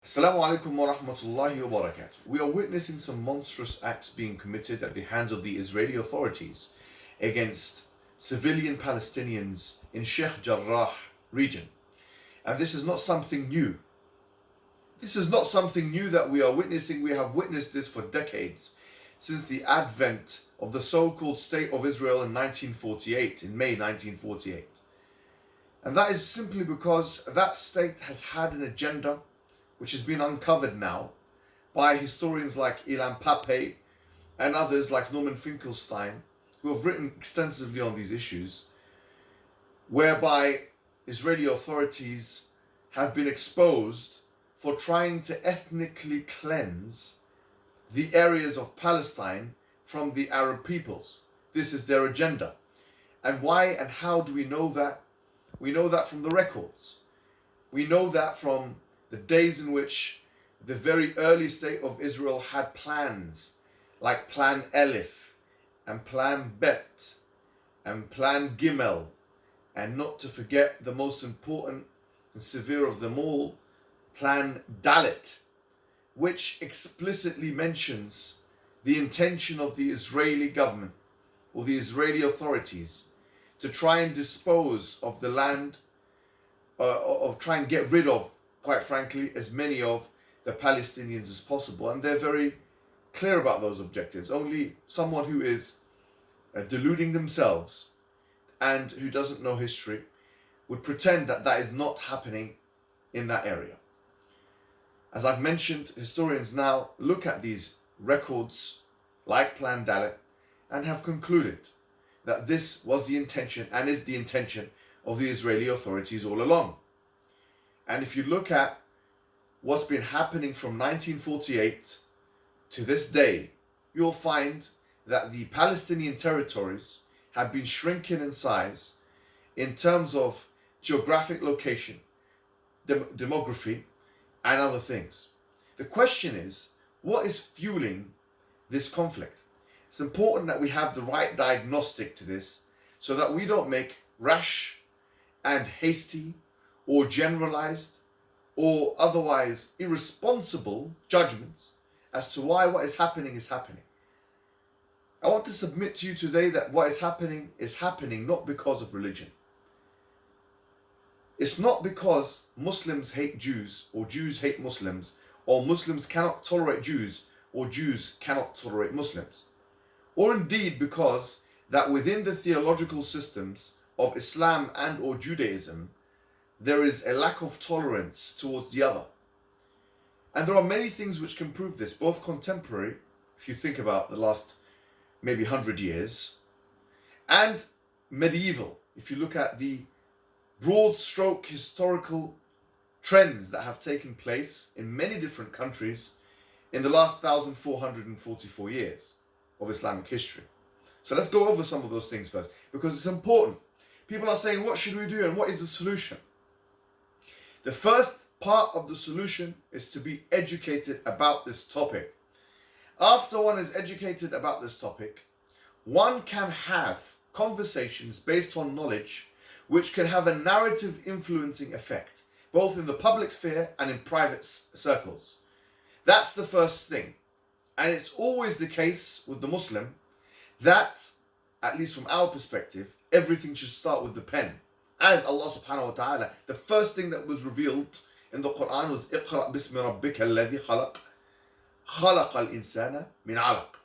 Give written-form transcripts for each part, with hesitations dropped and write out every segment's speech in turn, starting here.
Assalamu alaikum wa rahmatullahi wa barakatuh. We are witnessing some monstrous acts being committed at the hands of the Israeli authorities against civilian Palestinians in Sheikh Jarrah region. And this is not something new. This is not something new that we are witnessing. We have witnessed this for decades, since the advent of the so-called State of Israel in 1948, in May 1948. And that is simply because that state has had an agenda which has been uncovered now by historians like Ilan Pape and others like Norman Finkelstein, who have written extensively on these issues, whereby Israeli authorities have been exposed for trying to ethnically cleanse the areas of Palestine from the Arab peoples. This is their agenda. And why and how do we know that? We know that from the records. We know that from the days in which the very early state of Israel had plans like Plan Elif and Plan Bet and Plan Gimel, and not to forget the most important and severe of them all, Plan Dalet, which explicitly mentions the intention of the Israeli government or the Israeli authorities to try and dispose of the land, of try and get rid of, quite frankly, as many of the Palestinians as possible. And they're very clear about those objectives. Only someone who is deluding themselves and who doesn't know history would pretend that that is not happening in that area. As I've mentioned, historians now look at these records like Plan Dalet and have concluded that this was the intention and is the intention of the Israeli authorities all along. And if you look at what's been happening from 1948 to this day, you'll find that the Palestinian territories have been shrinking in size in terms of geographic location, demography, and other things. The question is, what is fueling this conflict? It's important that we have the right diagnostic to this so that we don't make rash and hasty or generalized or otherwise irresponsible judgments as to why what is happening is happening. I want to submit to you today that what is happening not because of religion. It's not because Muslims hate Jews or Jews hate Muslims, or Muslims cannot tolerate Jews or Jews cannot tolerate Muslims. Or indeed because that within the theological systems of Islam and or Judaism, there is a lack of tolerance towards the other. And there are many things which can prove this, both contemporary, if you think about the last maybe 100 years, and medieval, if you look at the broad stroke historical trends that have taken place in many different countries in the last 1444 years of Islamic history. So let's go over some of those things first, because it's important. People are saying, what should we do and what is the solution? The first part of the solution is to be educated about this topic. After one is educated about this topic, one can have conversations based on knowledge which can have a narrative influencing effect, both in the public sphere and in private circles. That's the first thing. And it's always the case with the Muslim that, at least from our perspective, everything should start with the pen. As Allah subhanahu wa ta'ala, the first thing that was revealed in the Quran was اقرأ باسم ربك الذي خلق خلق الإنسان من علق.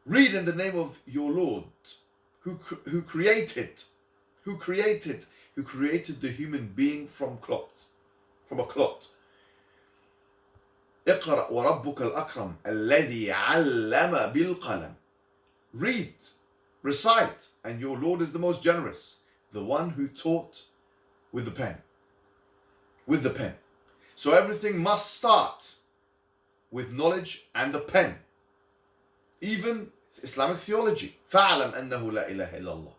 Read in the name of your Lord who created the human being from a clot. اقرأ وربك الأكرم الذي علم بالقلم. Read, recite, and your Lord is the most generous, the one who taught with the pen. With the pen. So everything must start with knowledge and the pen. Even Islamic theology. فَاعْلَمْ أَنَّهُ لَا إِلَهَ إِلَّا اللَّهِ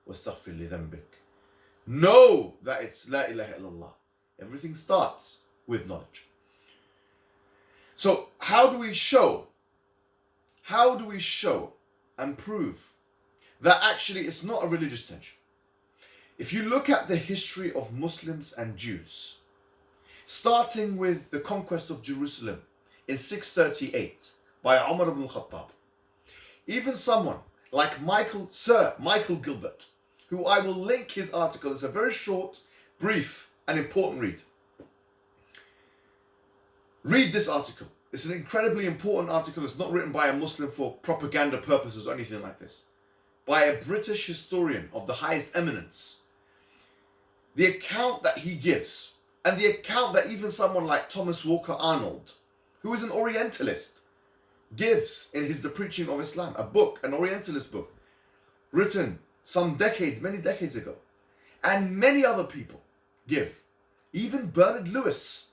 وَاسْتَغْفِرْ لِذَنْبِكَ. Know that it's La ilaha illallah. Everything starts with knowledge. So how do we show and prove that actually it's not a religious tension? If you look at the history of Muslims and Jews, starting with the conquest of Jerusalem in 638 by Umar ibn Khattab. Even someone like Sir Michael Gilbert, who I will link his article, it's a very short, brief, and important read. Read this article. It's an incredibly important article. It's not written by a Muslim for propaganda purposes or anything like this. By a British historian of the highest eminence. The account that he gives, and the account that even someone like Thomas Walker Arnold, who is an Orientalist, gives in his The Preaching of Islam, a book, an Orientalist book, written some decades, many decades ago, and many other people give. Even Bernard Lewis,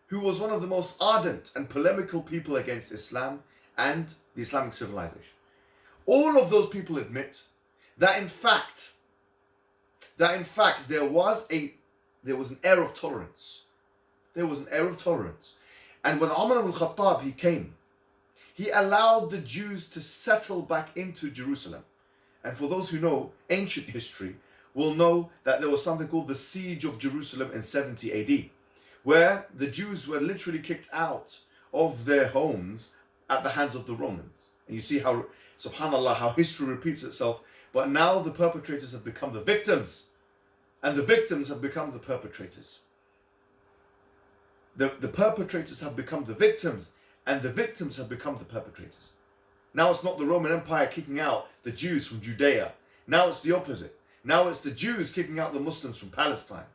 who was one of the most ardent and polemical people against Islam and the Islamic civilization. All of those people admit that in fact there was an air of tolerance. There was an air of tolerance. And when Umar ibn Khattab he came, he allowed the Jews to settle back into Jerusalem. And for those who know ancient history, will know that there was something called the Siege of Jerusalem in 70 AD, where the Jews were literally kicked out of their homes at the hands of the Romans. And you see how, subhanAllah, how history repeats itself. But now the perpetrators have become the victims, and the victims have become the perpetrators. The perpetrators have become the victims, and the victims have become the perpetrators. Now it's not the Roman Empire kicking out the Jews from Judea. Now it's the opposite. Now it's the Jews kicking out the Muslims from Palestine,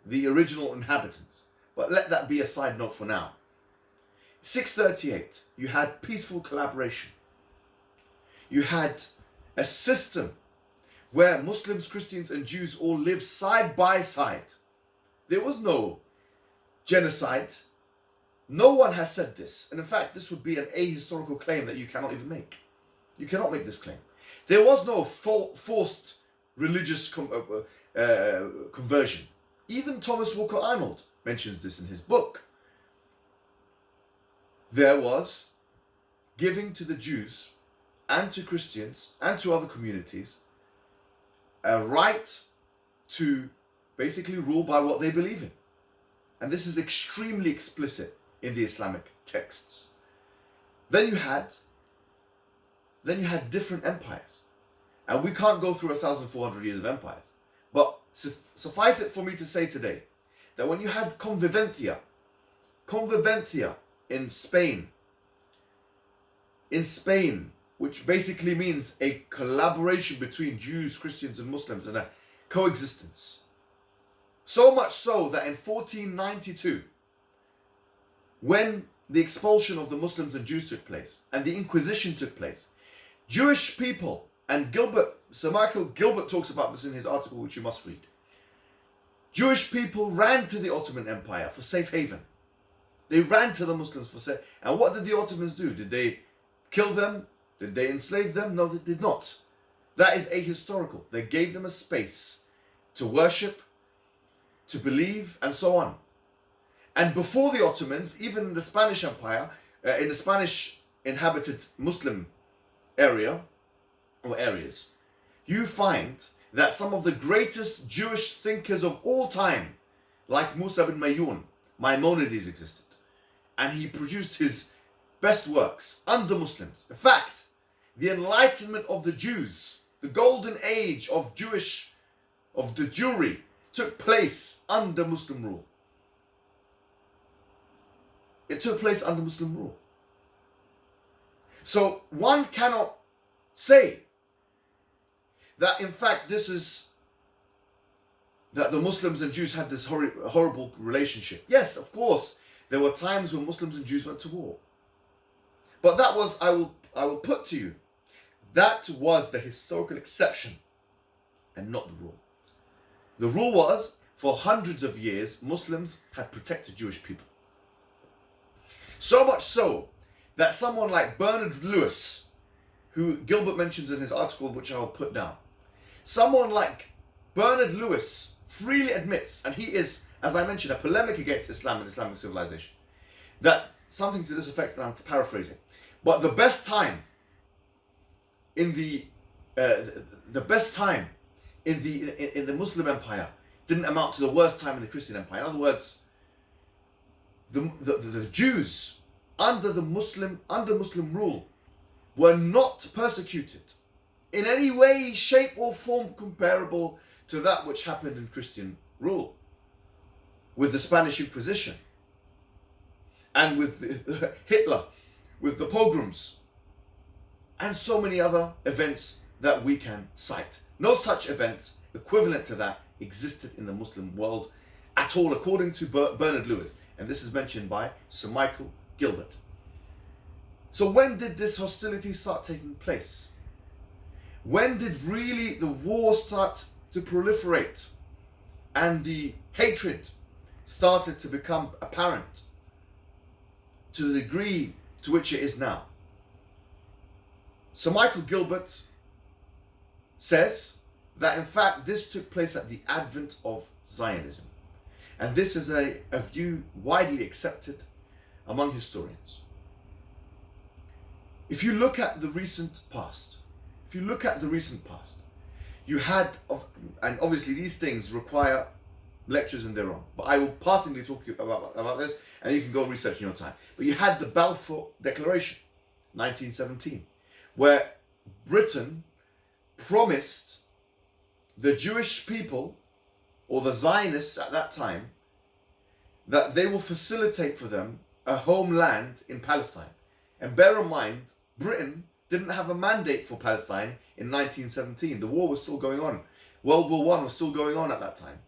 the original inhabitants. But let that be a side note for now. 638, you had peaceful collaboration. You had a system where Muslims, Christians, and Jews all lived side by side. There was no genocide. No one has said this. And in fact, this would be an ahistorical claim that you cannot even make. You cannot make this claim. There was no forced religious conversion. Even Thomas Walker Arnold mentions this in his book. There was giving to the Jews and to Christians and to other communities a right to basically rule by what they believe in. And this is extremely explicit in the Islamic texts. Then you had different empires. And we can't go through 1,400 years of empires. But suffice it for me to say today that when you had convivencia in Spain, which basically means a collaboration between Jews, Christians, and Muslims and a coexistence. So much so that in 1492, when the expulsion of the Muslims and Jews took place and the Inquisition took place, Jewish people, and Sir Michael Gilbert talks about this in his article, which you must read. Jewish people ran to the Ottoman Empire for safe haven. They ran to the Muslims for safe. And what did the Ottomans do? Did they kill them? Did they enslave them? No, they did not. That is ahistorical. They gave them a space to worship, to believe, and so on. And before the Ottomans, even in the Spanish Empire, in the Spanish inhabited Muslim area, or areas, you find that some of the greatest Jewish thinkers of all time, like Musa bin Maimonides existed. And he produced his best works under Muslims. In fact, the enlightenment of the Jews, the golden age of the Jewry, took place under Muslim rule. It took place under Muslim rule. So one cannot say that in fact that the Muslims and Jews had this horrible relationship. Yes, of course, there were times when Muslims and Jews went to war. But that was, I will put to you, that was the historical exception and not the rule. The rule was, for hundreds of years, Muslims had protected Jewish people. So much so that someone like Bernard Lewis, who Gilbert mentions in his article, which I'll put down, someone like Bernard Lewis freely admits, and he is, as I mentioned, a polemic against Islam and Islamic civilization, that something to this effect that I'm paraphrasing. But the best time in the Muslim Empire didn't amount to the worst time in the Christian Empire. In other words, the Jews under Muslim rule were not persecuted in any way, shape or form comparable to that which happened in Christian rule with the Spanish Inquisition and with Hitler, with the pogroms, and so many other events that we can cite. No such events equivalent to that existed in the Muslim world at all, according to Bernard Lewis. And this is mentioned by Sir Michael Gilbert. So when did this hostility start taking place? When did really the war start to proliferate and the hatred started to become apparent to the degree to which it is now? Sir Michael Gilbert says that in fact this took place at the advent of Zionism. And this is a view widely accepted among historians. If you look at the recent past, you had, and obviously these things require lectures in their own, but I will passingly talk to you about this, and you can go research in your time. But you had the Balfour Declaration, 1917, where Britain promised the Jewish people, or the Zionists at that time, that they will facilitate for them a homeland in Palestine. And bear in mind, Britain didn't have a mandate for Palestine in 1917. The war was still going on. World War I was still going on at that time.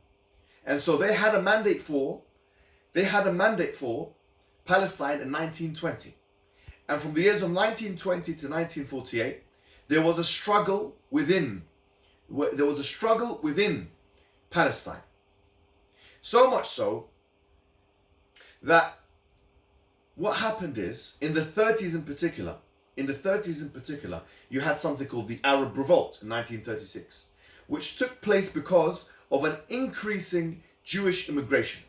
And so they had a mandate for Palestine in 1920. And from the years of 1920 to 1948, there was a struggle within Palestine. So much so that what happened is, in the 30s in particular, you had something called the Arab Revolt in 1936, which took place because of an increasing Jewish immigration.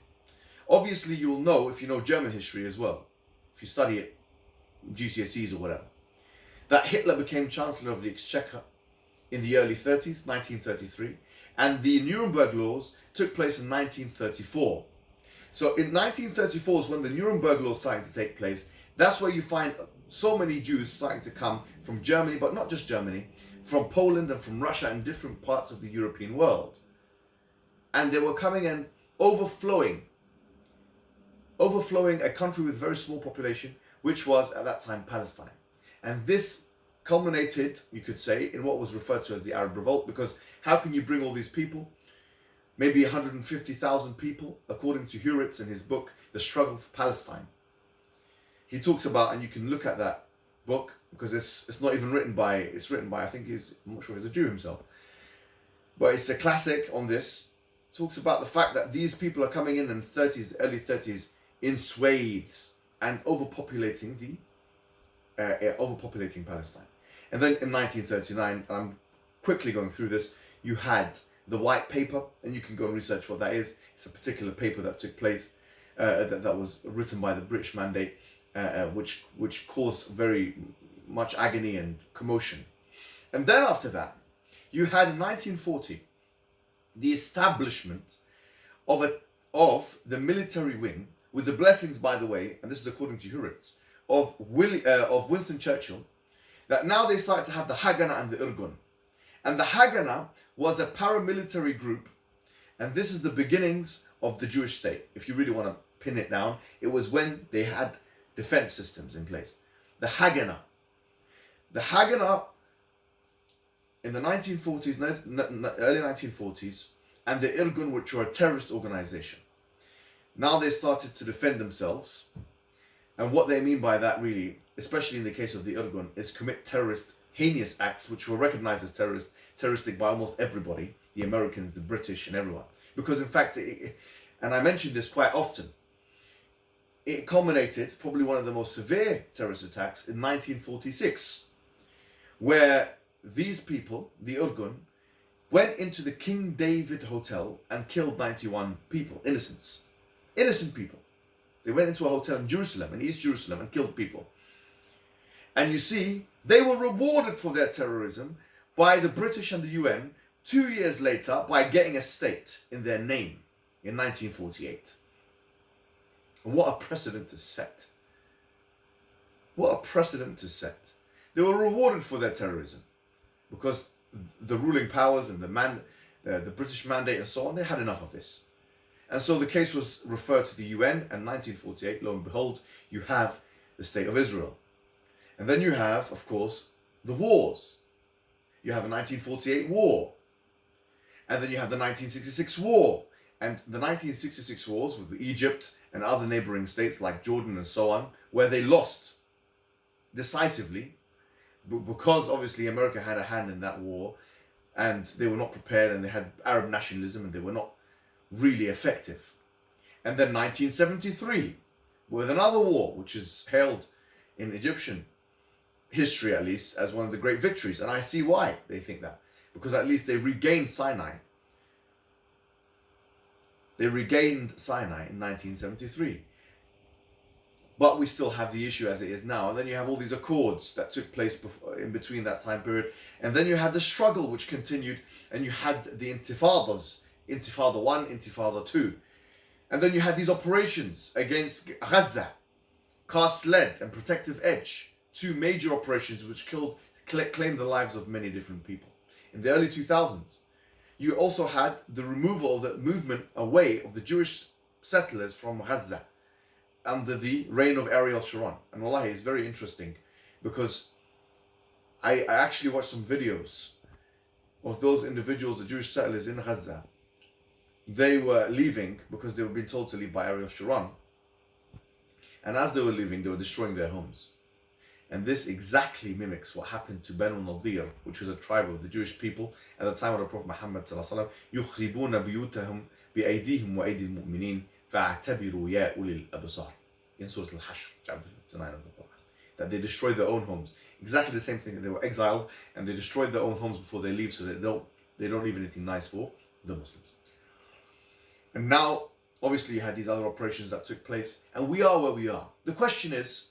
Obviously, you'll know, if you know German history as well, if you study it, GCSEs or whatever, that Hitler became Chancellor of the Exchequer in the early 30s, 1933, and the Nuremberg Laws took place in 1934. So in 1934 is when the Nuremberg Laws starting to take place. That's where you find so many Jews starting to come from Germany, but not just Germany, from Poland and from Russia and different parts of the European world. And they were coming and overflowing a country with very small population, which was at that time Palestine. And this culminated, you could say, in what was referred to as the Arab Revolt, because how can you bring all these people? Maybe 150,000 people, according to Hurwitz in his book, The Struggle for Palestine. He talks about, and you can look at that book, because it's not even written by, it's written by, I think I'm not sure he's a Jew himself, but it's a classic on this. It talks about the fact that these people are coming in the 30s, early 30s, in swathes and overpopulating Palestine. And then in 1939, and I'm quickly going through this, you had the White Paper, and you can go and research what that is. It's a particular paper that took place, that was written by the British Mandate, which caused very much agony and commotion. And then after that, you had in 1940 the establishment of the military wing, with the blessings, by the way, and this is according to Hurwitz, of Winston Churchill, that now they started to have the Haganah and the Irgun. And the Haganah was a paramilitary group, and this is the beginnings of the Jewish state. If you really want to pin it down, it was when they had defense systems in place. The Haganah in the 1940s, early 1940s, and the Irgun, which were a terrorist organization. Now they started to defend themselves, and what they mean by that, really, especially in the case of the Irgun, is commit heinous acts which were recognized as terroristic by almost everybody, the Americans, the British, and everyone. Because in fact, and I mention this quite often, it culminated, probably one of the most severe terrorist attacks, in 1946, where these people, the Irgun, went into the King David Hotel and killed 91 people, innocent people. They went into a hotel in Jerusalem, in East Jerusalem, and killed people. And you see, they were rewarded for their terrorism by the British and the UN 2 years later by getting a state in their name in 1948. And what a precedent to set. What a precedent to set. They were rewarded for their terrorism because the ruling powers and the British mandate and so on, they had enough of this. And so the case was referred to the UN, and 1948, lo and behold, you have the State of Israel. And then you have, of course, the wars. You have a 1948 war. And then you have the 1966 war. And the 1966 wars with Egypt and other neighboring states like Jordan and so on, where they lost decisively, because obviously America had a hand in that war, and they were not prepared, and they had Arab nationalism, and they were not really effective. And then 1973, with another war, which is hailed in Egyptian history, at least, as one of the great victories. And I see why they think that. Because at least they regained Sinai. They regained Sinai in 1973. But we still have the issue as it is now. And then you have all these accords that took place in between that time period. And then you had the struggle which continued. And you had the intifadas. Intifada 1, Intifada 2. And then you had these operations against Gaza. Cast Lead and Protective Edge. Two major operations which claimed the lives of many different people. In the early 2000s. You also had the removal of the movement away of the Jewish settlers from Gaza under the reign of Ariel Sharon. And wallahi, it's very interesting because I actually watched some videos of those individuals, the Jewish settlers in Gaza. They were leaving because they were being told to leave by Ariel Sharon. And as they were leaving, they were destroying their homes. And this exactly mimics what happened to Banu Nadir, which was a tribe of the Jewish people at the time of the Prophet Muhammad ﷺ. يُخْرِبُونَ بِيُوتَهُمْ بِأَيْدِيهِمْ وَأَيْدِي الْمُؤْمِنِينَ فَاعْتَبِرُوا يَا أُولِي الْأَبْصَارِ in Surah Al-Hashr, chapter 59 of the Quran. That they destroyed their own homes. Exactly the same thing. They were exiled and they destroyed their own homes before they leave, so they don't leave anything nice for the Muslims. And now, obviously, you had these other operations that took place, and we are where we are. The question is,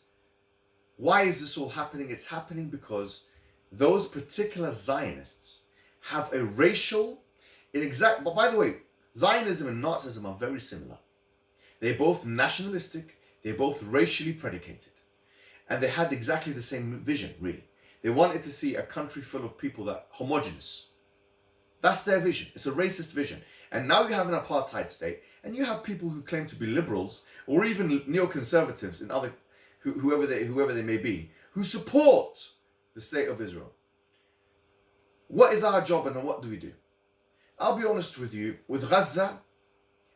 why is this all happening? It's happening because those particular Zionists have a racial, but by the way, Zionism and Nazism are very similar. They're both nationalistic, they're both racially predicated. And they had exactly the same vision, really. They wanted to see a country full of people that are homogenous. That's their vision. It's a racist vision. And now you have an apartheid state, and you have people who claim to be liberals, or even neoconservatives in other whoever they may be, who support the state of Israel. What is our job and what do we do? I'll be honest with you, with Gaza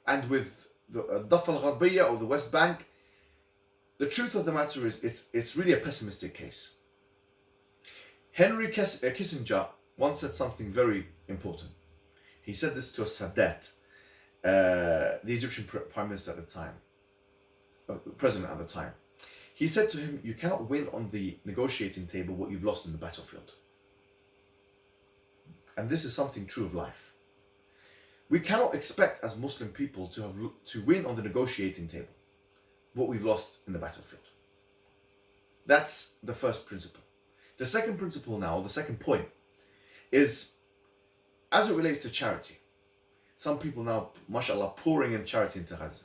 and with the Daffa al-Gharbiyya or the West Bank, the truth of the matter is it's really a pessimistic case. Henry Kissinger once said something very important. He said this to Sadat, the Egyptian Prime Minister at the time, President at the time. He said to him, you cannot win on the negotiating table what you've lost in the battlefield. And this is something true of life. We cannot expect as Muslim people to win on the negotiating table what we've lost in the battlefield. That's the first principle. The second principle now, the second point, is as it relates to charity. Some people now, mashallah, pouring in charity into Gaza.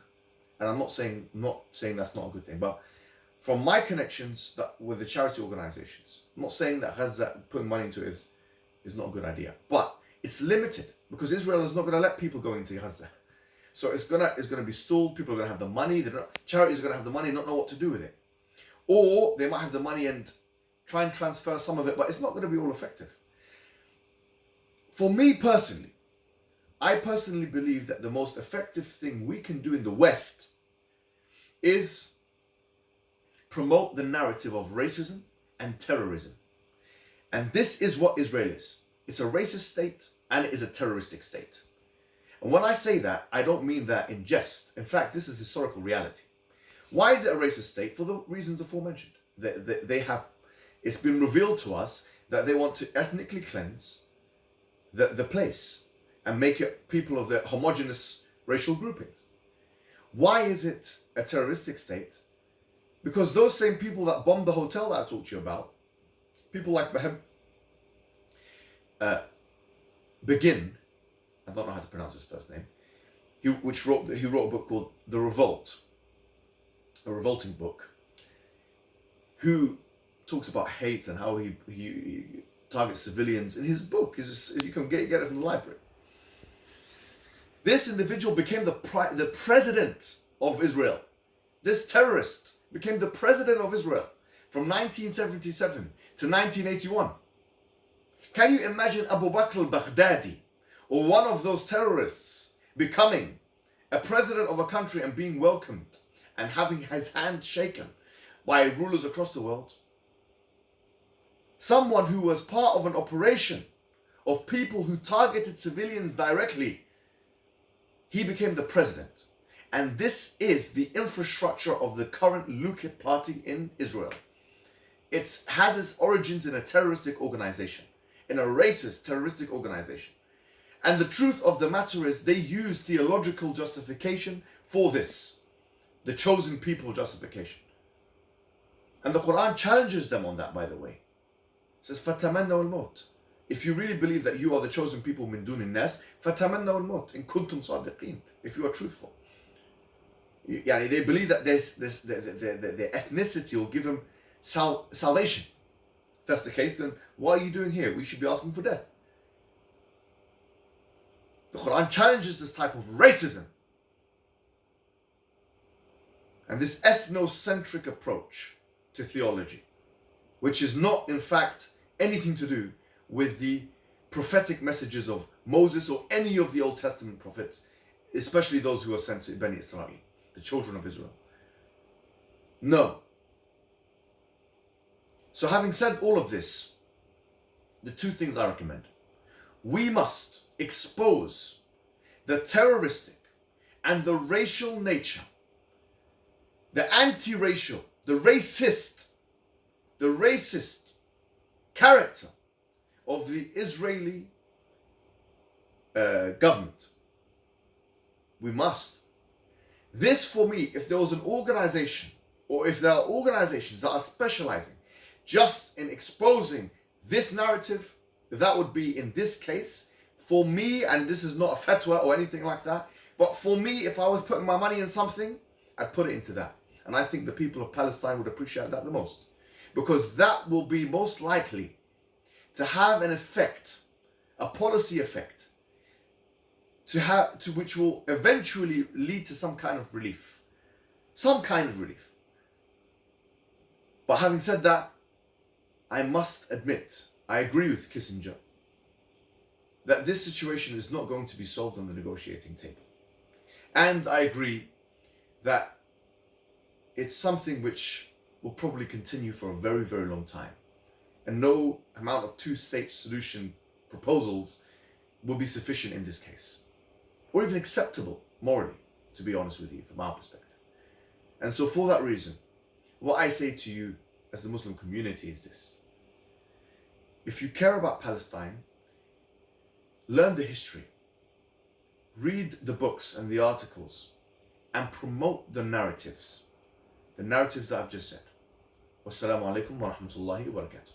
And I'm not saying that's not a good thing, but from my connections with the charity organizations, I'm not saying that Gaza, putting money into it is not a good idea, but it's limited because Israel is not going to let people go into Gaza. So it's gonna be stalled. People are going to have the money. Charities are going to have the money and not know what to do with it. Or they might have the money and try and transfer some of it, but it's not going to be all effective. For me personally, I personally believe that the most effective thing we can do in the West is promote the narrative of racism and terrorism. And this is what Israel is. It's a racist state and it is a terroristic state. And when I say that, I don't mean that in jest. In fact, this is historical reality. Why is it a racist state? For the reasons aforementioned. It's been revealed to us that they want to ethnically cleanse the place and make it people of the homogeneous racial groupings. Why is it a terroristic state? Because those same people that bombed the hotel that I talked to you about, people like Begin, I don't know how to pronounce his first name, he wrote a book called The Revolt. a revolting book, who talks about hate and how he targets civilians in his book. You can get it from the library. This individual became the president of Israel. This terrorist became the president of Israel from 1977 to 1981. Can you imagine Abu Bakr al-Baghdadi, or one of those terrorists, becoming a president of a country and being welcomed and having his hand shaken by rulers across the world? Someone who was part of an operation of people who targeted civilians directly, he became the president. And this is the infrastructure of the current Likud party in Israel. It has its origins in a terroristic organization, in a racist terroristic organization. And the truth of the matter is, they use theological justification for this, the chosen people justification. And the Quran challenges them on that, by the way. It says, فَتَمَنَّوُا الْمَوْتِ. If you really believe that you are the chosen people min dun nas, فَتَمَنَّوُا الْمَوْتِ إِن كُنتُمْ صَادِقِينَ. If you are truthful. Yani they believe that their ethnicity will give them salvation. If that's the case, then what are you doing here? We should be asking for death. The Quran challenges this type of racism and this ethnocentric approach to theology, which is not, in fact, anything to do with the prophetic messages of Moses or any of the Old Testament prophets, especially those who were sent to Bani Israel, the children of Israel. No. So having said all of this, the two things I recommend. We must expose the terroristic and the racial nature, the anti-racial, the racist character of the Israeli government. We must. This, for me, if there was an organization, or if there are organizations that are specializing just in exposing this narrative, that would be in this case. For me, and this is not a fatwa or anything like that, but for me, if I was putting my money in something, I'd put it into that. And I think the people of Palestine would appreciate that the most, because that will be most likely to have an effect, a policy effect, which will eventually lead to some kind of relief. Some kind of relief. But having said that, I must admit, I agree with Kissinger, that this situation is not going to be solved on the negotiating table. And I agree that it's something which will probably continue for a very, very long time. And no amount of two-state solution proposals will be sufficient in this case, or even acceptable morally, to be honest with you, from our perspective. And so for that reason, what I say to you as the Muslim community is this. If you care about Palestine, learn the history, read the books and the articles, and promote the narratives that I've just said. Wassalamu alaikum wa rahmatullahi wa barakatuh.